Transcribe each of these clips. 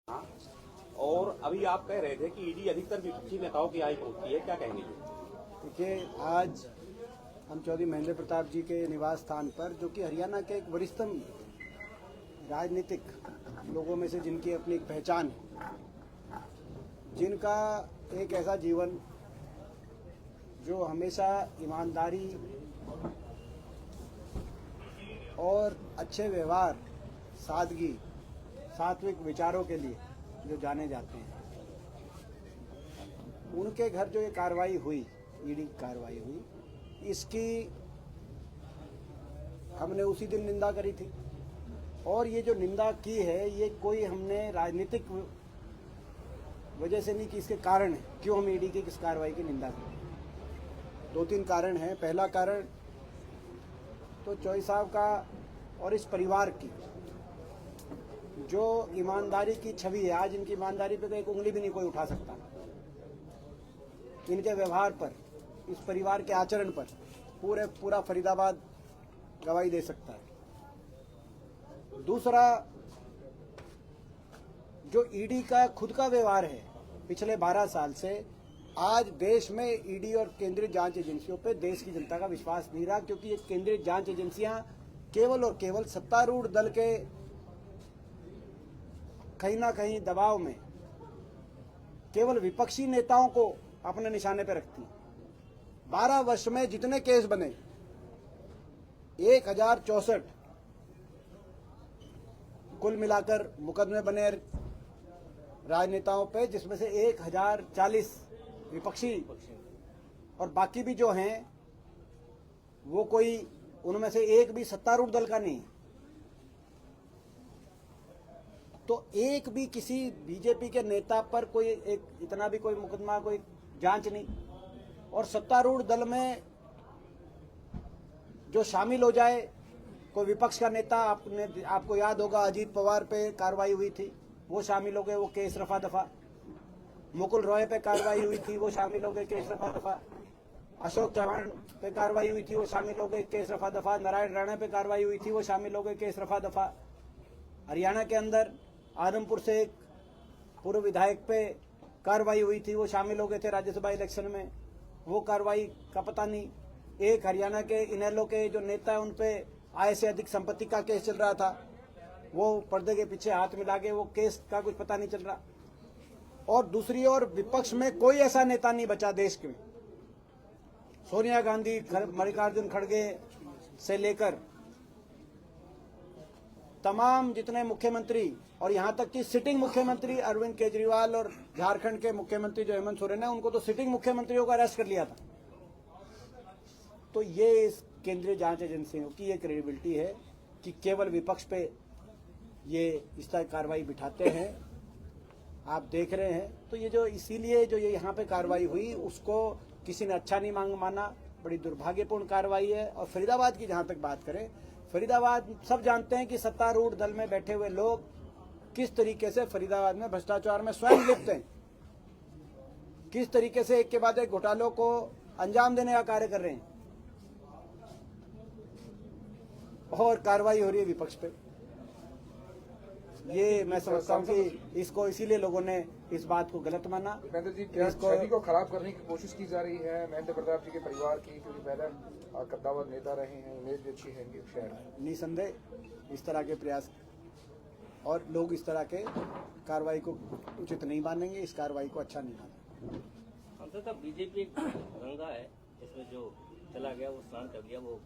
हाँ, और अभी आप कह रहे थे कि ईडी अधिकतर विपक्षी नेताओं की आय होती है, क्या कहेंगे? देखिए, आज हम चौधरी महेंद्र प्रताप जी के निवास स्थान पर, जो कि हरियाणा के एक वरिष्ठतम राजनीतिक लोगों में से जिनकी अपनी एक पहचान है, जिनका एक ऐसा जीवन जो हमेशा ईमानदारी और अच्छे व्यवहार, सादगी, सात्विक विचारों के लिए जो जाने जाते हैं, उनके घर जो ये कार्रवाई हुई, ईडी की कार्रवाई हुई, इसकी हमने उसी दिन निंदा करी थी। और ये जो निंदा की है, ये कोई हमने राजनीतिक वजह से नहीं की, इसके कारण है क्यों हम ईडी की इस कार्रवाई की निंदा करें। दो तीन कारण हैं। पहला कारण तो चौधरी साहब का और इस परिवार की जो ईमानदारी की छवि है, आज इनकी ईमानदारी पे तो एक उंगली भी नहीं कोई उठा सकता। इनके व्यवहार पर, इस परिवार के आचरण पर पूरा फरीदाबाद गवाही दे सकता है। दूसरा, जो ईडी का खुद का व्यवहार है पिछले 12 साल से, आज देश में ईडी और केंद्रीय जांच एजेंसियों पे देश की जनता का विश्वास नहीं रहा, क्योंकि ये केंद्रीय जांच एजेंसियां केवल और केवल सत्तारूढ़ दल के कहीं ना कहीं दबाव में केवल विपक्षी नेताओं को अपने निशाने पर रखती हैं। 12 वर्ष में जितने केस बने, 1064 कुल मिलाकर मुकदमे बने राजनेताओं पे, जिसमें से 1040 विपक्षी, और बाकी भी जो हैं वो कोई, उनमें से एक भी सत्तारूढ़ दल का नहीं। तो एक भी किसी बीजेपी के नेता पर कोई एक इतना भी कोई मुकदमा, कोई जांच नहीं। और सत्तारूढ़ दल में जो शामिल हो जाए कोई विपक्ष का नेता, आपको याद होगा अजीत पवार पे कार्रवाई हुई थी, वो शामिल हो गए, वो केस रफा दफा। मुकुल रॉय पे कार्रवाई हुई थी, वो शामिल हो गए, केस रफा दफा। अशोक चौहान पे कार्रवाई हुई थी, वो शामिल हो गए, केस रफा दफा। नारायण राणा पे कार्रवाई हुई थी, वो शामिल हो गए, केस रफा दफा। हरियाणा के अंदर आदमपुर से एक पूर्व विधायक पे कार्रवाई हुई थी, वो शामिल हो गए थे राज्यसभा इलेक्शन में, वो कार्रवाई का पता नहीं। एक हरियाणा के इनेलो के जो नेता है, उन पे आय से अधिक संपत्ति का केस चल रहा था, वो पर्दे के पीछे हाथ मिला के वो केस का कुछ पता नहीं चल रहा। और दूसरी ओर विपक्ष में कोई ऐसा नेता नहीं बचा देश में, सोनिया गांधी, मल्लिकार्जुन खड़गे से लेकर तमाम जितने मुख्यमंत्री, और यहां तक कि सिटिंग मुख्यमंत्री अरविंद केजरीवाल और झारखंड के मुख्यमंत्री जो हेमंत सोरेन है, उनको तो सिटिंग मुख्यमंत्रियों को अरेस्ट कर लिया था। तो ये इस केंद्रीय जांच एजेंसियों की ये क्रेडिबिलिटी है कि केवल विपक्ष पे ये इस तरह कार्रवाई बिठाते हैं, आप देख रहे हैं। तो ये जो इसीलिए जो ये यहाँ पे कार्रवाई हुई, उसको किसी ने अच्छा नहीं माना, बड़ी दुर्भाग्यपूर्ण कार्रवाई है। और फरीदाबाद की जहां तक बात करें, फरीदाबाद सब जानते हैं कि सत्तारूढ़ दल में बैठे हुए लोग किस तरीके से फरीदाबाद में भ्रष्टाचार में स्वयं लिप्त हैं, किस तरीके से एक के बाद एक घोटालों को अंजाम देने का कार्य कर रहे हैं, और कार्रवाई हो रही है विपक्ष पे। ये मैं समझता हूँ कि इसको इसीलिए लोगों ने इस बात को गलत माना। महेंद्र जी, क्या छवि को खराब करने की कोशिश की जा रही है महेंद्र प्रताप जी के परिवार की, क्योंकि पहले कद्दावर नेता रहे हैं, इमेज भी अच्छी है इनके शहर में? निसंदेह इस तरह के प्रयास, और लोग इस तरह के कार्रवाई को उचित नहीं मानेंगे, इस कार्रवाई को अच्छा नहीं मानेंगे। अंततः बीजेपी एक गंगा है, इसमें जो चला गया वो स्नान कर लिया। वो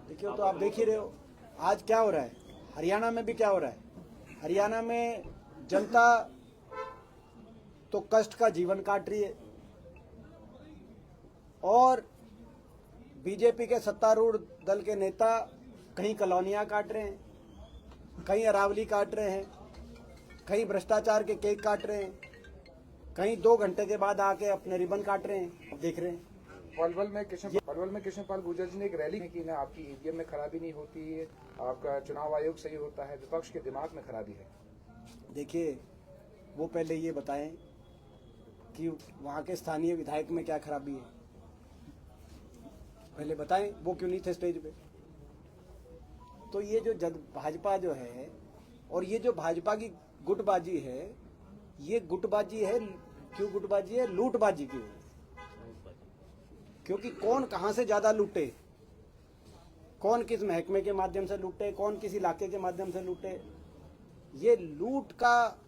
देखिए, तो आप देख ही रहे हो आज क्या हो रहा है, हरियाणा में भी क्या हो रहा है। हरियाणा में जनता तो कष्ट का जीवन काट रही है, और बीजेपी के सत्तारूढ़ दल के नेता कहीं कॉलोनियां काट रहे हैं, कहीं अरावली काट रहे हैं, कहीं भ्रष्टाचार के केक काट रहे हैं, कहीं 2 घंटे के बाद आके अपने रिबन काट रहे हैं। अब देख रहे हैं पलवल में कृष्णपाल गुर्जर जी ने एक रैली की ना, आपकी ईवीएम में खराबी नहीं होती, आपका चुनाव आयोग सही होता है, विपक्ष के दिमाग में खराबी है। देखिए, वो पहले ये बताएं कि वहाँ के स्थानीय विधायक में क्या खराबी है, पहले बताएं, वो क्यों नहीं थे स्टेज पे। तो ये जो भाजपा जो है, और ये जो भाजपा की गुटबाजी है, ये गुटबाजी है। क्यों गुटबाजी है? लूटबाजी की वजह से। क्योंकि कौन कहां से ज्यादा लूटे, कौन किस महकमे के माध्यम से लूटे, कौन किस इलाके के माध्यम से लूटे, ये लूट का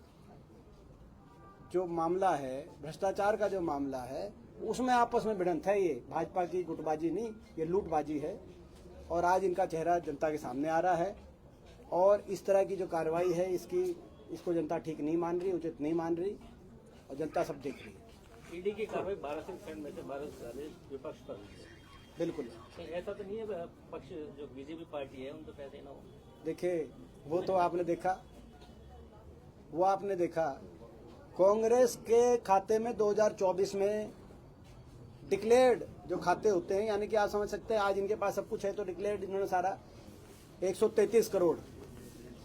जो मामला है, भ्रष्टाचार का जो मामला है, उसमें आपस में भिड़ंत है। ये भाजपा की गुटबाजी नहीं, ये लूटबाजी है। और आज इनका चेहरा जनता के सामने आ रहा है और इस तरह की जो कार्रवाई है इसको जनता ठीक नहीं मान रही, उचित नहीं मान रही और जनता सब देख रही है। ईडी की कार्रवाई 12% में से 12 विपक्ष पर हुई है। बिल्कुल। तो ऐसा तो नहीं है पक्ष जो बीजेपी पार्टी है उन तो पैसे ना हो। देखिए वो तो आपने देखा कांग्रेस के खाते में 2024 में डिक्लेयर्ड जो खाते होते हैं, यानी कि आप समझ सकते हैं आज इनके पास सब कुछ है तो डिक्लेयर्ड इन्होंने सारा 133 करोड़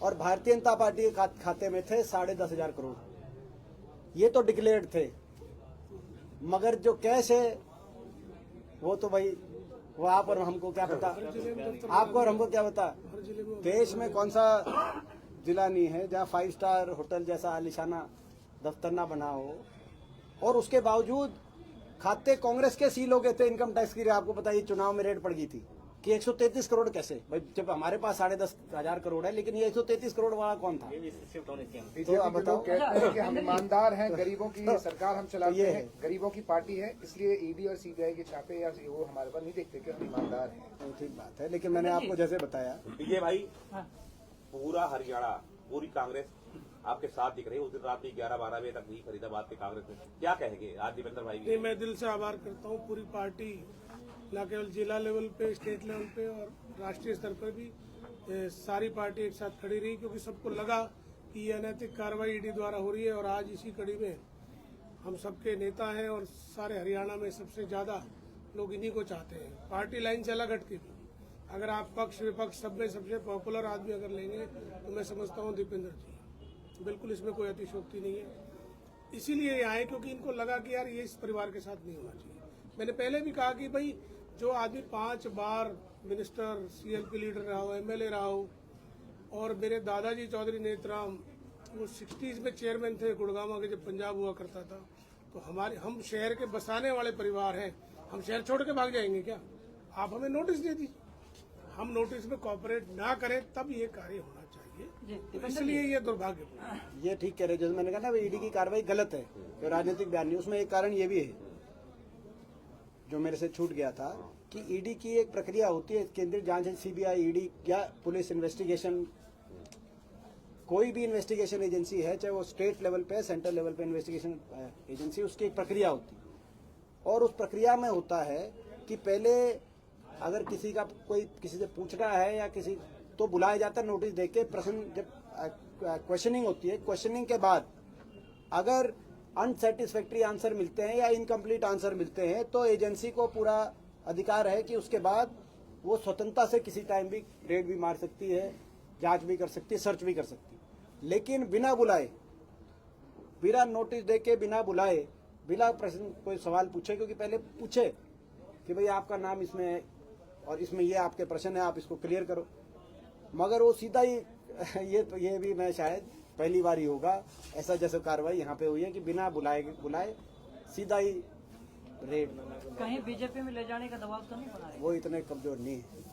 और भारतीय जनता पार्टी के खाते में थे 10,500 करोड़। ये तो डिक्लेयर्ड थे, मगर जो कैश है वो तो भाई वो आप और हमको क्या पता, आपको और हमको क्या पता। देश में कौन सा जिला नहीं है जहाँ 5 स्टार होटल जैसा आलिशाना दफ्तर ना बना हो और उसके बावजूद खाते कांग्रेस के सील हो गए थे इनकम टैक्स की। आपको पता है चुनाव में रेड पड़ गई थी कि 133 करोड़ कैसे, भाई जब हमारे पास 10,500 करोड़ है, लेकिन ये 133 करोड़ वाला कौन था? ये भी शिफ्ट होने चाहिए। बीजेपी आप के बताओ। लोग कहते हैं कि हम ईमानदार हैं, गरीबों की सरकार हम चलाते ये हैं, है। गरीबों की पार्टी है, इसलिए ईडी और सीबीआई के छापे या वो हमारे पास नहीं देखते कि हम ईमानदार हैं। तो ठीक बात है, लेकिन मैंने आपको जैसे बताया विजय भाई, पूरा हरियाणा, पूरी कांग्रेस आपके साथ दिख रही है। उस दिन रात भी 11-12 बजे तक भी फरीदाबाद के कांग्रेस में क्या कहेंगे आज देवेंद्र भाई? नहीं, मैं दिल से आभार करता हूँ पूरी पार्टी, न केवल जिला लेवल पे, स्टेट लेवल पे और राष्ट्रीय स्तर पर भी सारी पार्टी एक साथ खड़ी रही, क्योंकि सबको लगा कि ये अनैतिक कार्रवाई ईडी द्वारा हो रही है। और आज इसी कड़ी में हम सबके नेता हैं और सारे हरियाणा में सबसे ज्यादा लोग इन्हीं को चाहते हैं। पार्टी लाइन से अलग हटके भी अगर आप पक्ष विपक्ष सब में सबसे पॉपुलर आदमी अगर लेंगे तो मैं समझता हूँ दीपेंद्र जी, बिल्कुल इसमें कोई अतिशयोक्ति नहीं है। इसीलिए ये आए क्योंकि इनको लगा कि यार ये इस परिवार के साथ नहीं होना चाहिए। मैंने पहले भी कहा कि भाई जो आदमी 5 बार मिनिस्टर, सीएलपी लीडर रहा हो, एमएलए रहा हो, और मेरे दादाजी चौधरी नेतराम वो 60s में चेयरमैन थे गुड़गांव के जब पंजाब हुआ करता था, तो हम शहर के बसाने वाले परिवार हैं, हम शहर छोड़ के भाग जाएंगे क्या? आप हमें नोटिस दे दीजिए, हम नोटिस में कॉपरेट ना करें तब ये कार्य होना चाहिए। तो इसलिए ये दुर्भाग्यपूर्ण। ये ठीक कह रहे, जैसे मैंने कहा ना ईडी की कार्रवाई गलत है, जो राजनीतिक बयान नहीं। उसमें एक कारण ये भी है जो मेरे से छूट गया था कि ईडी की एक प्रक्रिया होती है, केंद्रीय जांच, सीबीआई, ईडी या पुलिस इन्वेस्टिगेशन, कोई भी इन्वेस्टिगेशन एजेंसी है, चाहे वो स्टेट लेवल पे, सेंट्रल लेवल पे इन्वेस्टिगेशन एजेंसी, उसकी एक प्रक्रिया होती है। और उस प्रक्रिया में होता है कि पहले अगर किसी का कोई किसी से पूछना है या किसी तो बुलाया जाता है नोटिस देके, प्रश्न जब क्वेश्चनिंग होती है, क्वेश्चनिंग के बाद अगर अनसेटिस्फैक्ट्री आंसर मिलते हैं या इनकम्प्लीट आंसर मिलते हैं तो एजेंसी को पूरा अधिकार है कि उसके बाद वो स्वतंत्रता से किसी टाइम भी रेड भी मार सकती है, जांच भी कर सकती है, सर्च भी कर सकती है। लेकिन बिना बुलाए, बिना नोटिस देके, बिना बुलाए, बिना प्रश्न कोई सवाल पूछे, क्योंकि पहले पूछे कि भाई आपका नाम इसमें है और इसमें ये आपके प्रश्न है, आप इसको क्लियर करो, मगर वो सीधा ही ये भी मैं शायद पहली बार ही होगा ऐसा जैसे कार्रवाई यहाँ पे हुई है कि बिना बुलाए सीधा ही रेड। कहीं बीजेपी में ले जाने का दबाव तो नहीं बना रहे? वो इतने कमजोर नहीं है।